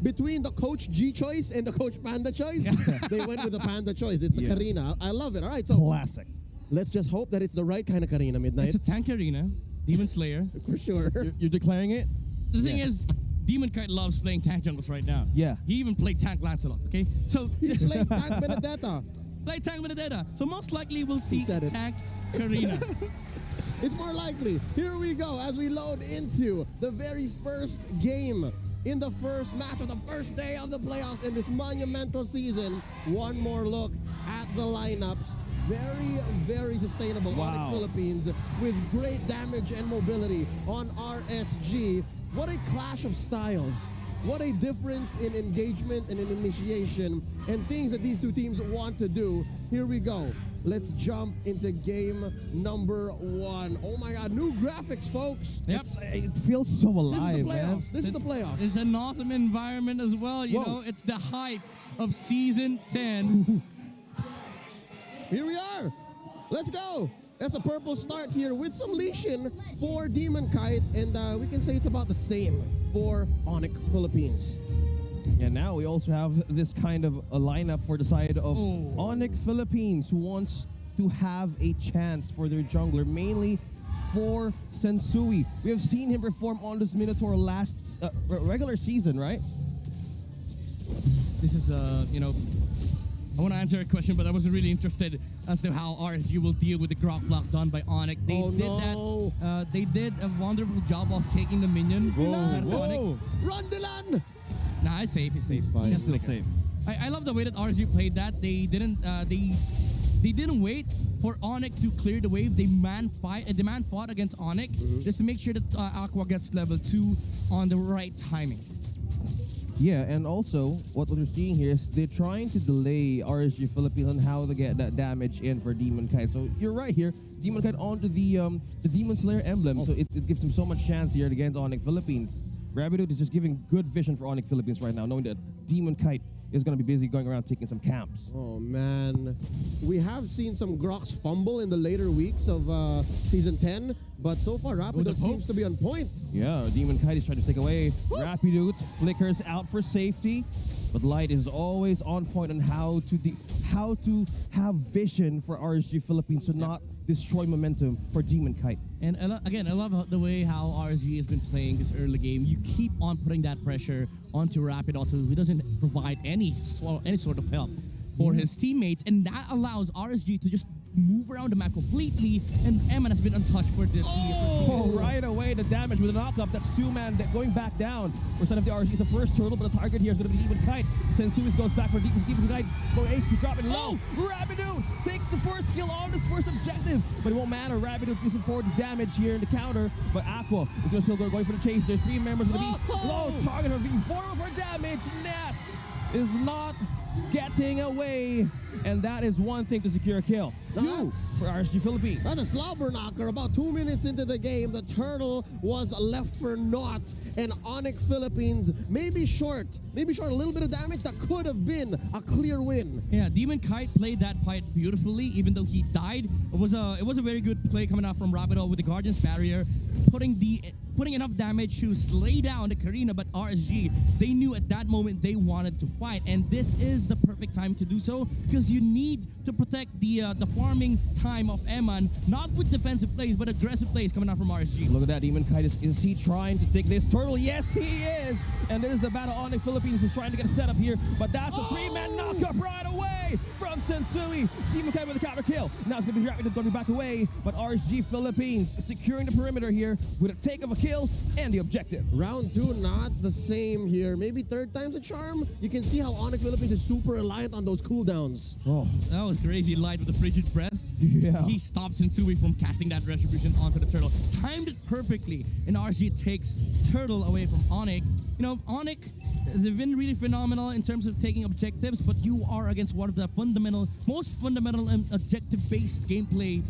between the Coach G choice and the Coach Panda choice, they went with the Panda choice. It's the Karina. I love it. All right, so classic. Let's just hope that it's the right kind of Karina, Midnight. It's a tank arena, Demon Slayer. For sure. You're declaring it? The thing is, Demon Kite loves playing tank jungles right now. Yeah. He even played tank Lancelot, okay? So He played Tank Benedetta. play tank Benedetta. So most likely we'll see said it. tank Karina. It's more likely. Here we go as we load into the very first game in the first match of the first day of the playoffs in this monumental season. One more look at the lineups. Very, very sustainable Onic Philippines with great damage and mobility on RSG. What a clash of styles. What a difference in engagement and in initiation and things that these two teams want to do. Here we go. Let's jump into game number 1. Oh my God, new graphics, folks. Yep. It feels so alive, man. This is the playoffs. It's an awesome environment as well, you know. It's the hype of Season 10. Here we are. Let's go. That's a purple start here with some lesion for Demon Kite, and we can say it's about the same for Onic Philippines. And now we also have this kind of a lineup for the side of Onic Philippines, who wants to have a chance for their jungler, mainly for Sensui. We have seen him perform on this Minotaur last regular season, right? This is, you know, I want to answer a question, but I wasn't really interested as to how RSG will deal with the Grok block done by Onic. They did a wonderful job of taking the minion. Whoa. Run, Dylan! Nah, he's safe. He's safe. He's still safe. I love the way that RSG played that. They didn't wait for Onic to clear the wave. They man fought against Onic just to make sure that Aqua gets level 2 on the right timing. Yeah, and also what we're seeing here is they're trying to delay RSG Philippines on how to get that damage in for Demon Kite. So you're right here, Demon Kite onto the Demon Slayer emblem, so it gives him so much chance here against Onic Philippines. Rabbitoot is just giving good vision for Onic Philippines right now, knowing that Demon Kite is going to be busy going around taking some camps. Oh, man. We have seen some Groks fumble in the later weeks of Season 10, but so far Rapidoot seems to be on point. Yeah, Demon Kite is trying to take away. Rapidoot flickers out for safety, but Light is always on point on how to have vision for RSG Philippines to not destroy momentum for Demon Kite. And again, I love the way how RSG has been playing this early game. You keep on putting that pressure onto Rapidoot, who doesn't provide any sort of help for his teammates, and that allows RSG to just move around the map completely, and Eman has been untouched for the right away, the damage with a knock-up. That's 2-man going back down. For Son of the RSG is the first turtle, but the target here is going to be Demon Kite. Sensuis goes back for Demon Kite. Going HP, dropping low. Rapidoot takes the first kill on this first objective, but it won't matter. Rapidoot isn't forward damage here in the counter, but Aqua is going to still going for the chase. There's 3 members going to be low. Target of being 4 for damage. Nats is not getting away, and that is one thing to secure a kill. 2 for RSG Philippines. That's a slobber knocker. About 2 minutes into the game, the turtle was left for naught, and Onic Philippines maybe short a little bit of damage that could have been a clear win. Yeah, Demon Kite played that fight beautifully, even though he died. It was a very good play coming out from Rapidoot with the Guardian's Barrier, putting enough damage to slay down the Karina, but RSG, they knew at that moment they wanted to fight, and this is the perfect time to do so, because you need to protect the farming time of Eman, not with defensive plays, but aggressive plays coming out from RSG. Look at that, Demon Kite. Is he trying to take this turtle? Yes, he is! And this is the battle on the Philippines is trying to get a setup here, but that's a 3-man knockup right away from Sensui. Demon Kite with a counter kill. Now it's going to be Rapid, going to be back away, but RSG Philippines securing the perimeter here with a take of a kill and the objective. Round 2, not the same here. Maybe 3rd time's a charm. You can see how Onic Philippines is super reliant on those cooldowns. Oh, that was crazy. Light with the frigid breath. Yeah. He stops Sensui from casting that retribution onto the turtle. Timed it perfectly, and RSG takes turtle away from Onic. You know, Onic, they've been really phenomenal in terms of taking objectives, but you are against one of the most fundamental and objective-based game-playing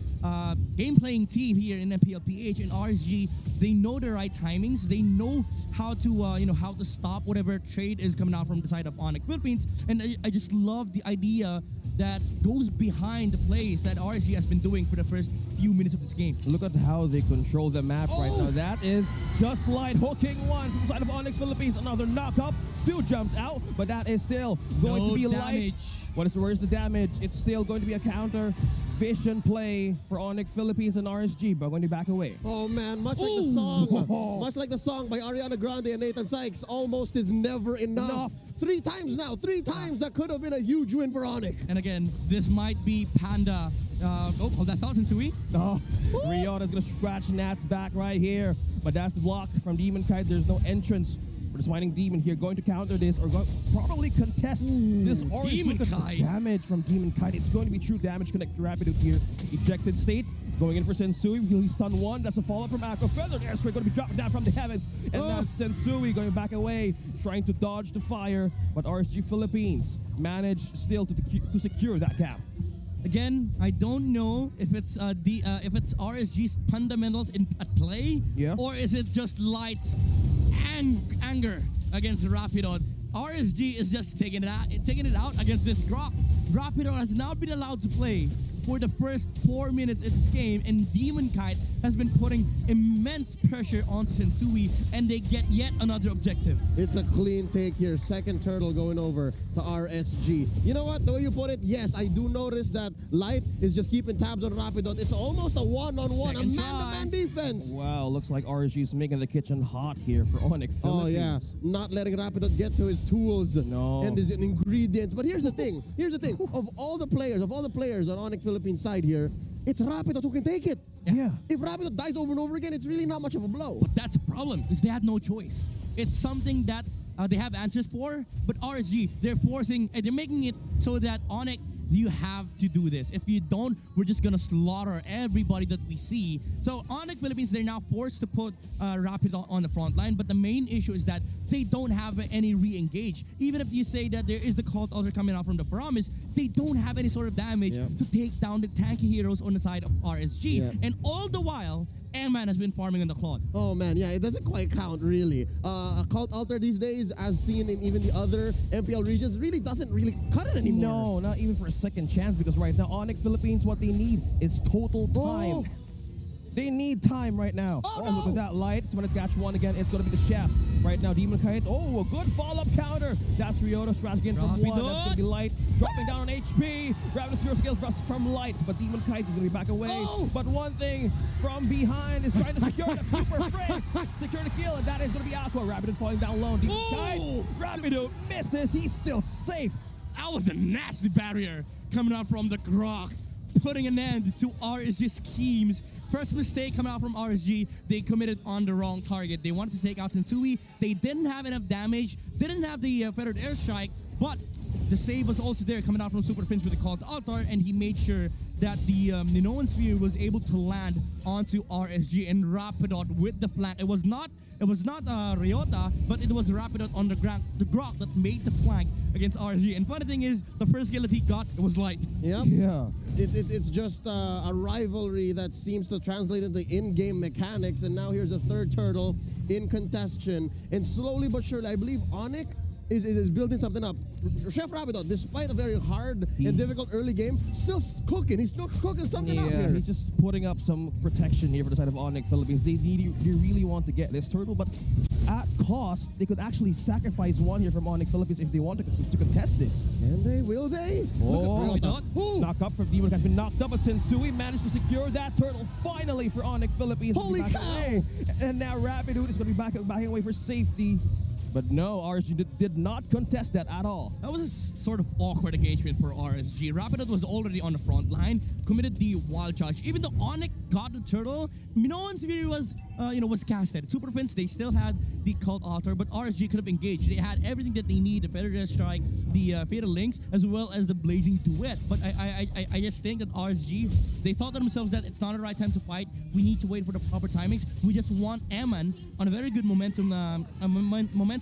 team here in Mplph. And RSG, they know the right timings. They know how to, how to stop whatever trade is coming out from the side of Onic Philippines. And I just love the idea that goes behind the plays that RSG has been doing for the first few minutes of this game. Look at how they control the map right Oh. now. That is just light hooking one from the side of Onic Philippines. Another knock-up. 2 jumps out, but that is still going No to be damage. light. Where's the damage? It's still going to be a counter vision play for Onic Philippines and RSG, but going to back away. Oh man, much like the song, much like the song by Ariana Grande and Nathan Sykes, almost is never enough. 3 times now, 3 times that could have been a huge win for Onic. And again, this might be Panda. That's not Sensui. Oh, Ryota's going to scratch Nat's back right here, but that's the block from Demon Kite. There's no entrance for the Smiting Demon here. Going to counter this or probably contest this orange. Demon Look at the Kite. damage from Demon Kite. It's going to be true damage. Connect Rapid here. Ejected state. Going in for Sensui. He'll stun 1. That's a follow-up from Aqua. Feathered airstrike going to be dropping down from the heavens. And that's Sensui going back away, trying to dodge the fire. But RSG Philippines managed still to secure that cap. Again, I don't know if it's if it's RSG's fundamentals at play, or is it just light anger against Rapidon. RSG is just taking it out against this Grok. Rapidon has now been allowed to play for the first 4 minutes of this game, and Demon Kite has been putting immense pressure onto Sensui, and they get yet another objective. It's a clean take here. Second turtle going over to RSG. You know what? The way you put it, yes, I do notice that Light is just keeping tabs on Rapidon. It's almost a one-on-one, a Second man-to-man defense. Wow, looks like RSG is making the kitchen hot here for Onic Philippines. Oh yeah, not letting Rapidon get to his tools and his ingredients. But here's the thing. Of all the players on Onic Philippines side here, it's Rapidon who can take it. Yeah. If Rapidon dies over and over again, it's really not much of a blow. But that's a problem, because they had no choice. It's something that they have answers for, but RSG, they're making it so that Onic, you have to do this. If you don't, we're just gonna slaughter everybody that we see. So Onic Philippines, they're now forced to put Rapidon on the front line, but the main issue is that they don't have any re-engage. Even if you say that there is the Cult Altar coming out from the Promise, they don't have any sort of damage to take down the tanky heroes on the side of RSG. And all the while, Eman has been farming on the Claude. Oh man, yeah, it doesn't quite count really. A Cult Altar these days, as seen in even the other MPL regions, really doesn't really cut it anymore. No, not even for a second chance, because right now, Onic Philippines, what they need is total time. They need time right now. Look at that light. So when it's catch one again, it's going to be the chef. Right now, Demon Kite. Oh, a good follow-up counter. That's Ryota strategy again from 1. That's going to be light. Dropping down on HP. Grabbing the 0 skills from light. But Demon Kite is going to be back away. But one thing from behind is trying to secure the super phrase. Secure the kill, and that is going to be Aqua. Rapidon falling down low. Demon Kite. Rapidon misses. He's still safe. That was a nasty barrier coming out from the Grok, putting an end to RSG schemes. First mistake coming out from RSG, they committed on the wrong target. They wanted to take out Sensui. They didn't have enough damage, didn't have the feathered airstrike, but the save was also there coming out from Super Finch with the Cult Altar, and he made sure that the Minoan Sphere was able to land onto RSG and Rapidon with the flank. It was not Ryota, but it was Rapidon on the Grok that made the flank against RSG. And funny thing is, the first kill that he got, it was light. Yep. Yeah. It's just a rivalry that seems to translate into in-game mechanics, and now here's a third turtle in contention. And slowly but surely, I believe Onic is building something up. Chef Rapidon, despite a very hard and difficult early game, still cooking. He's still cooking something up here. He's just putting up some protection here for the side of Onic Philippines. They really want to get this turtle, but at cost, they could actually sacrifice one here from Onic Philippines if they want to contest this. Can they? Will they? Oh, Look at Ryota. knock up from Demon has been knocked up, but Sensui managed to secure that turtle finally for Onic Philippines. Holy cow! And now Rapidon is going to be backing away for safety. But no, RSG did not contest that at all. That was a sort of awkward engagement for RSG. Rapidon was already on the front line, committed the wild charge. Even though Onic got the turtle, Minoan Sphere was casted. Super Fins, they still had the Cult Altar, but RSG could have engaged. They had everything that they need, the Feather Strike, the Fatal Links, as well as the Blazing Duet. But I just think that RSG, they thought to themselves that it's not the right time to fight. We need to wait for the proper timings. We just want Eman on a very good momentum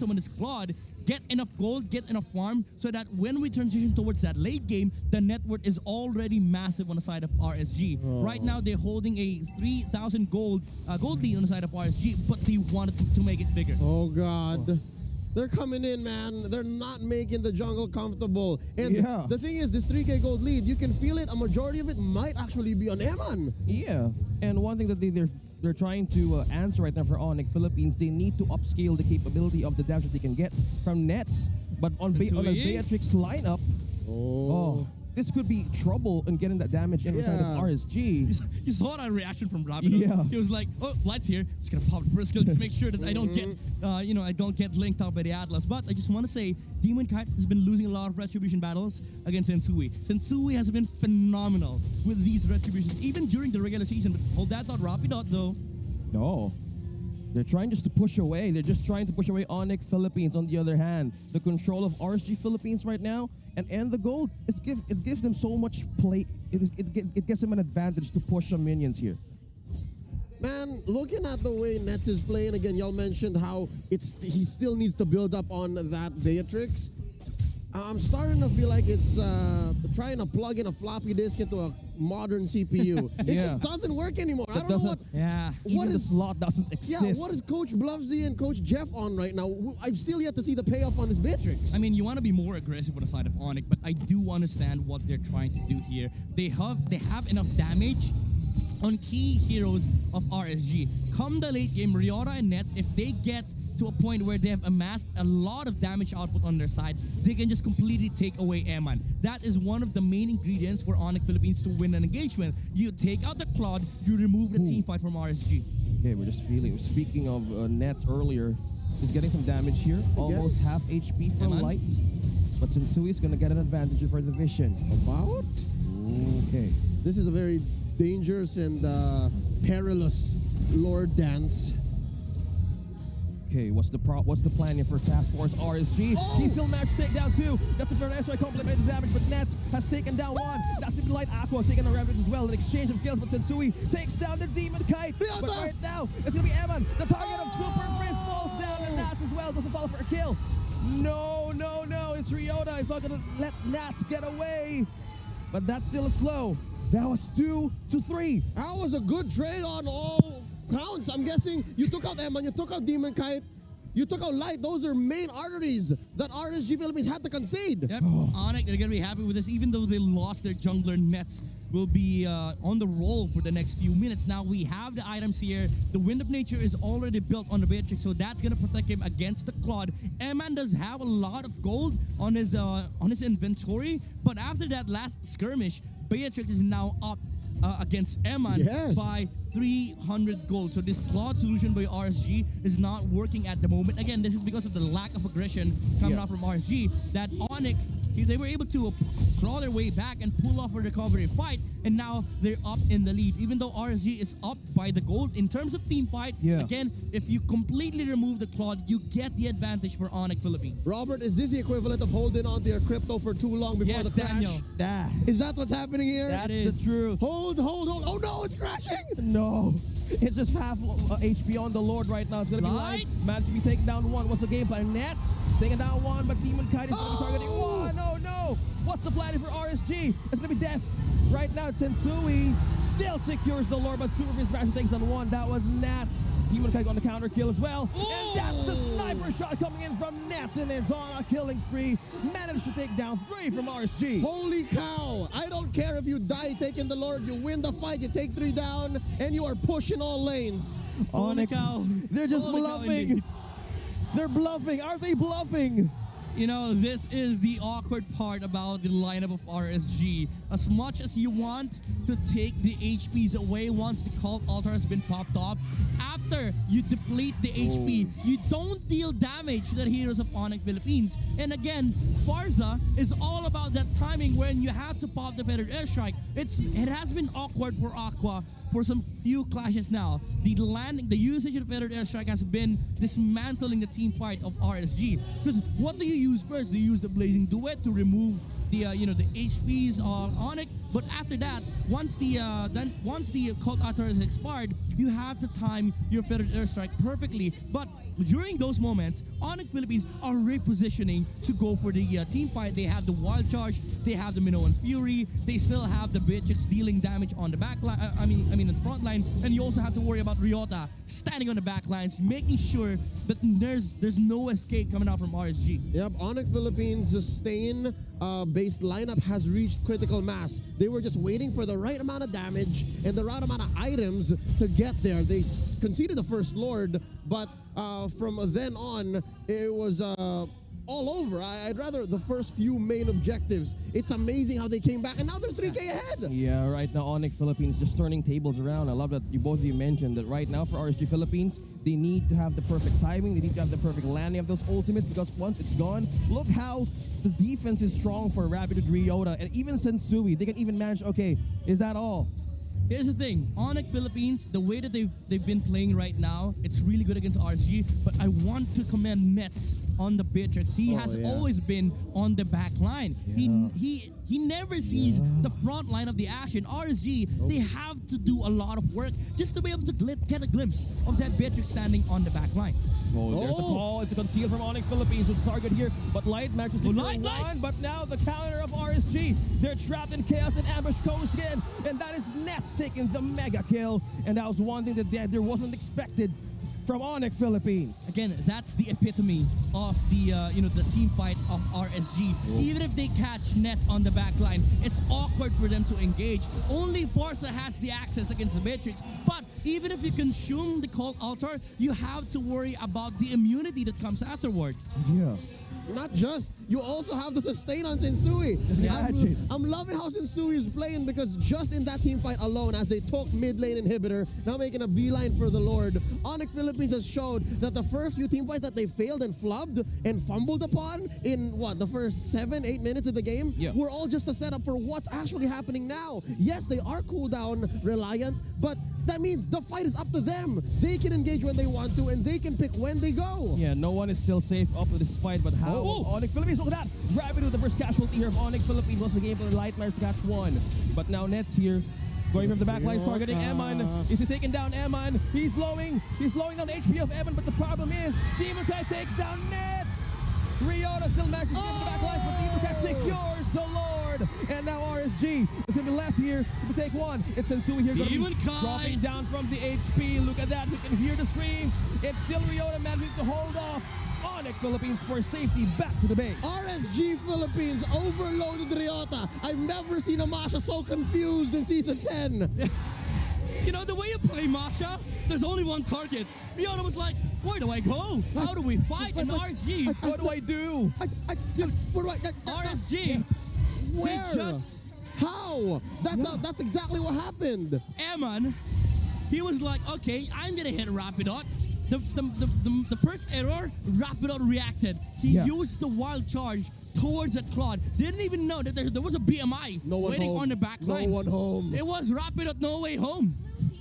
on this squad, get enough gold, get enough farm, so that when we transition towards that late game, the net worth is already massive on the side of RSG. Right now, they're holding a 3,000 gold lead on the side of RSG, but they wanted to make it bigger. Oh God. They're coming in, man. They're not making the jungle comfortable. And Yeah. the thing is, this 3K gold lead, you can feel it. A majority of it might actually be on Eman. Yeah, and one thing that they're trying to answer right now for Onic Philippines, they need to upscale the capability of the damage that they can get from nets. But on a Beatrix lineup, this could be trouble in getting that damage in the side of RSG. You saw that reaction from Rapido. Yeah. He was like, "Oh, light's here. Just gonna pop the first skill to make sure that I don't get, I don't get linked out by the Atlas." But I just want to say, Demon Kite has been losing a lot of retribution battles against Sensui. Sensui has been phenomenal with these retributions, even during the regular season. But hold that thought, Rapido though. No. They're trying just to push away. They're just trying to push away Onic Philippines. On the other hand, the control of RSG Philippines right now and the gold, it gives them so much play. It gives them an advantage to push some minions here. Man, looking at the way Nets is playing, again, y'all mentioned how he still needs to build up on that Beatrix. I'm starting to feel like it's trying to plug in a floppy disk into a modern CPU. It just doesn't work anymore. I don't know what. Yeah. Even the slot doesn't exist. Yeah, what is Coach Bluffsy and Coach Jeff on right now? I've still yet to see the payoff on this Beatrix. I mean, you want to be more aggressive on the side of Onic, but I do understand what they're trying to do here. They have enough damage on key heroes of RSG. Come the late game, Ryota and Nets, if they get to a point where they have amassed a lot of damage output on their side, they can just completely take away Eman. That is one of the main ingredients for Onic Philippines to win an engagement. You take out the Claude, you remove the team fight from RSG. Okay, we're just feeling. Speaking of Nets earlier, he's getting some damage here. Almost half HP from Eman. Light. But Sensui is going to get an advantage for the vision. About? Okay. This is a very dangerous and perilous Lord dance. Okay, what's the plan here for Task Force RSG? He still managed to take down two. That's the fair SY complemented the damage, but Nets has taken down one. That's going to be Light Aqua taking a ravage as well. An exchange of kills, but Sensui takes down the Demon Kite. But right now, it's going to be Eman. The target of Super Frizz falls down, and Nats as well doesn't fall for a kill. No, no, no, it's Ryota. He's not going to let Nats get away. But that's still a slow. That was 2-3. That was a good trade on all counts. I'm guessing you took out Eman, you took out Demon Kite, you took out Light. Those are main arteries that RSG Philippines had to concede. Yep, Onic, they're going to be happy with this. Even though they lost their jungler, Nets will be on the roll for the next few minutes. Now we have the items here. The Wind of Nature is already built on the Beatrix, so that's going to protect him against the Claude. Eman does have a lot of gold on his inventory, but after that last skirmish, Beatrix is now up against Eman by 300 gold. So this Claude solution by RSG is not working at the moment. Again, this is because of the lack of aggression coming out from RSG. That Onic, they were able to claw their way back and pull off a recovery fight, and now they're up in the lead. Even though RSG is up by the gold in terms of team fight, again, if you completely remove the Claude, you get the advantage for Onic Philippines. Robert, is this the equivalent of holding on to your crypto for too long before the crash? Daniel. Is that what's happening here? That's the truth. Hold. Oh no, it's crashing! No. It's just half HP on the Lord right now. It's going to be Light. Managed to be taken down one. What's the game plan? Nets taking down one, but Demon Kite is going to be targeting one. Oh, no. What's the plan for RSG? It's going to be death. Right now, Sensui still secures the Lord, but Super Frizz actually takes on one. That was Nats. Demon Kite on the counter kill as well. And that's the sniper shot coming in from Nats, and it's on a killing spree. Managed to take down 3 from RSG. Holy cow! I don't care if you die taking the Lord, you win the fight, you take 3 down, and you are pushing all lanes. Onic, they're just bluffing. They're bluffing. Are they bluffing? You know, this is the awkward part about the lineup of RSG. As much as you want to take the HPs away once the Cult Altar has been popped off, after you deplete the HP, you don't deal damage to the heroes of Onic Philippines. And again, Farza is all about that timing when you have to pop the Feathered Airstrike. It has been awkward for Aqua for some few clashes now. The usage of the Feathered Airstrike has been dismantling the team fight of RSG. Because what do you use first? Do you use the Blazing Duet to remove the the HPs on Onic? But after that, once the Cult Altar is expired, you have to time your Feathered Airstrike perfectly. But during those moments, Onic Philippines are repositioning to go for the team fight. They have the Wild Charge, they have the Minoan's Fury, they still have the Beatrix dealing damage on the back line, I mean in the front line, and you also have to worry about Ryota standing on the back lines, making sure that there's no escape coming out from RSG. Yep, Onic Philippines' sustain based lineup has reached critical mass. They were just waiting for the right amount of damage and the right amount of items to get there. They conceded the first Lord, but from then on, it was all over. I'd rather the first few main objectives. It's amazing how they came back, and now they're 3K ahead. Yeah, right now Onic Philippines just turning tables around. I love that both of you mentioned that right now for RSG Philippines, they need to have the perfect timing. They need to have the perfect landing of those ultimates, because once it's gone, look how the defense is strong for Rapid Ryota, and even Sensui, they can even manage, okay, is that all? Here's the thing, Onic Philippines, the way that they've been playing right now, it's really good against RSG, but I want to commend Nets on the Beatrix. He has always been on the back line. Yeah. He never sees the front line of the action. RSG, they have to do a lot of work just to be able to get a glimpse of that Beatrix standing on the back line. Oh, there's a call. It's a conceal from Onic Philippines with the target here, but Light manages to secure one. But now the counter of RSG. They're trapped in chaos and ambush coast again, and that is Nets taking the mega kill. And that was one thing that there wasn't expected from Onic Philippines. Again, that's the epitome of the the team fight of RSG. Even if they catch Nets on the back line, it's awkward for them to engage. Only Forza has the access against the Matrix. But even if you consume the Cult Altar, you have to worry about the immunity that comes afterward. Yeah. Not just, you also have the sustain on Sensui. I'm loving how Sensui is playing, because just in that team fight alone, as they took mid lane inhibitor, now making a beeline for the Lord, Onic Philippines has showed that the first few team fights that they failed and flubbed and fumbled upon in the first 7-8 minutes of the game were all just a setup for what's actually happening now. Yes, they are cooldown reliant, but that means the fight is up to them. They can engage when they want to, and they can pick when they go. Yeah, no one is still safe up to this fight, but how? Onic Philippines, look at that! Rapid with the first casualty here of Onic Philippines. Was the game for the Light managed to catch one. But now Nets here, going from the back lines, targeting Eman. Is he taking down Eman? He's slowing down the HP of Eman, but the problem is, Demon Knight takes down Nets! Ryota still manages to get to the back lines, but Demon Knight secures the Lord! And now RSG is going to be left here to take one. It's Sensui here, going to be dropping down from the HP. Look at that, we can hear the screams. It's still Ryota managing to hold off Onic Philippines for safety back to the base. RSG Philippines overloaded Ryota. I've never seen a Masha so confused in Season 10. You know, the way you play Masha, there's only one target. Ryota was like, where do I go? How do we fight in RSG? What do I do? Dude, what do I... RSG, where? they just... How? That's exactly what happened. Eman, he was like, okay, I'm gonna hit Rapidot. The first error, Rapidot reacted. He used the Wild Charge towards that Claude. Didn't even know that there was a BMI waiting on the back line. No one home. It was Rapidot no way home.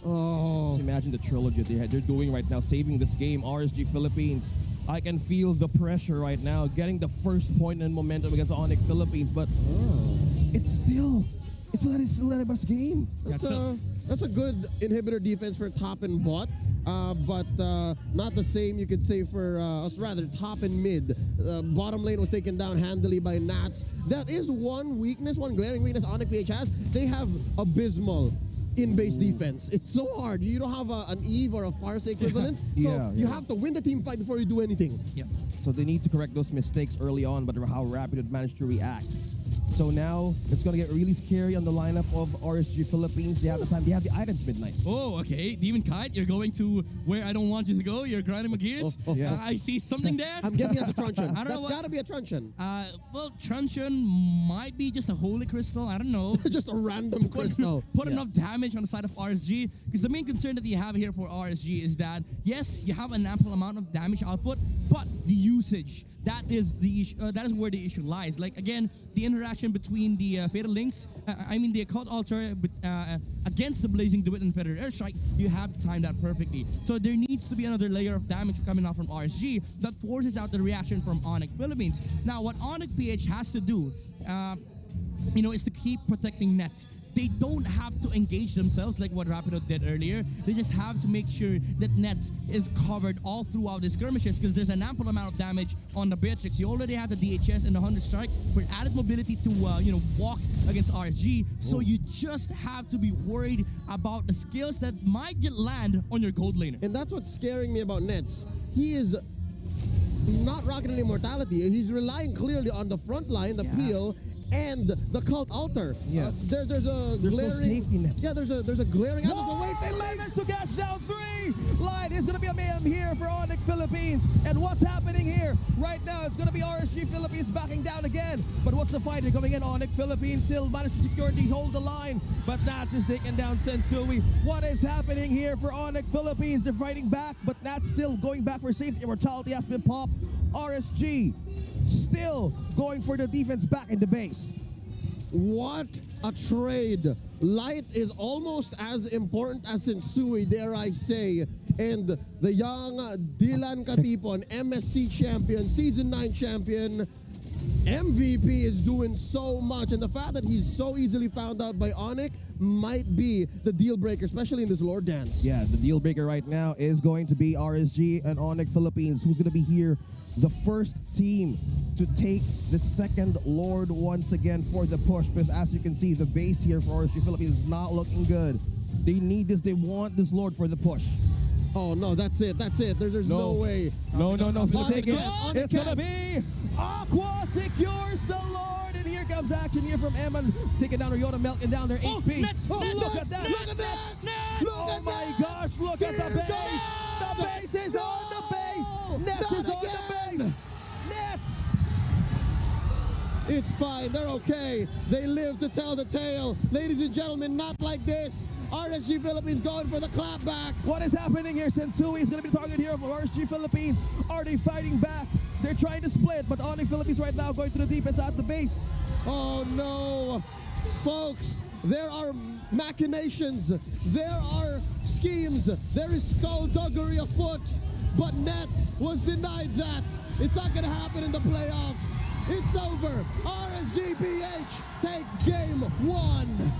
Oh. Just imagine the trilogy they're doing right now, saving this game. RSG Philippines. I can feel the pressure right now, getting the first point and momentum against Onic Philippines, but it's still anybody's game. That's a good inhibitor defense for top and bot. But not the same, you could say, for rather top and mid. Bottom lane was taken down handily by Nats. That is one weakness, one glaring weakness Onic PH has. They have abysmal in-base defense. It's so hard. You don't have an Eve or a Farce equivalent. So you have to win the team fight before you do anything. Yeah. So they need to correct those mistakes early on, but how Rapid would manage to react. So now it's going to get really scary on the lineup of RSG Philippines. They have the time. They have the items midnight. Oh, okay. Demon Kite, you're going to where I don't want you to go. You're grinding my gears. I see something there. I'm guessing that's a truncheon. I don't know. That's got to be a truncheon. Well, truncheon might be just a holy crystal. I don't know. Just a random crystal. Put enough damage on the side of RSG, because the main concern that you have here for RSG is that, yes, you have an ample amount of damage output, but the usage. That is the issue, that is where the issue lies. Like, again, the interaction between the Fatal Links, the Occult Altar against the Blazing Duet and Feather Airstrike, you have to time that perfectly. So there needs to be another layer of damage coming out from RSG that forces out the reaction from Onic Philippines. Now, what Onic PH has to do, is to keep protecting Nets. they don't have to engage themselves like what Rapido did earlier. They just have to make sure that Nets is covered all throughout the skirmishes, because there's an ample amount of damage on the Beatrix. You already have the DHS and the 100 strike for added mobility to walk against RSG. So you just have to be worried about the skills that might get land on your gold laner. And that's what's scaring me about Nets. He is not rocking any immortality. He's relying clearly on the front line, the peel, and the cult altar. Yeah. There's no glaring safety net. Yeah, there's a glaring out of the way. Managed to catch down 3. Line is going to be a mayhem here for Onic Philippines. And what's happening here? Right now, it's going to be RSG Philippines backing down again. But what's the fight coming in? Onic Philippines still managed to secure the hold the line. But Nats is taking down Sensui. What is happening here for Onic Philippines? They're fighting back, but Nats still going back for safety. Immortality has been popped. RSG still going for the defense back in the base. What a trade. Light is almost as important as Sensui, dare I say. And the young Dylan Katipon, MSC champion, Season 9 champion, MVP is doing so much. And the fact that he's so easily found out by Onic might be the deal breaker, especially in this Lord Dance. Yeah, the deal breaker right now is going to be RSG and Onic Philippines, who's going to be here, the first team to take the second Lord once again for the push. Because as you can see, the base here for RSG Philippines is not looking good. They need this. They want this Lord for the push. Oh, no, that's it. That's it. There's no way. No. It's going to take it. On It's going to be Aqua secures the Lord. And here comes action here from Eman. Taking down Ryota, melting down their HP. Look at that. Look at that. Oh my gosh, look at the base. The base is on the base. Nets is on the base. Nets. It's fine. They're okay. They live to tell the tale. Ladies and gentlemen, not like this. RSG Philippines going for the clapback. What is happening here? Sensui is going to be the target here of RSG Philippines. Are they fighting back? They're trying to split, but Onic Philippines right now going to the defense at the base. Oh no. Folks, there are machinations. There are schemes. There is skullduggery afoot. But Nets was denied that. It's not going to happen in the playoffs. It's over. RSGPH takes game 1.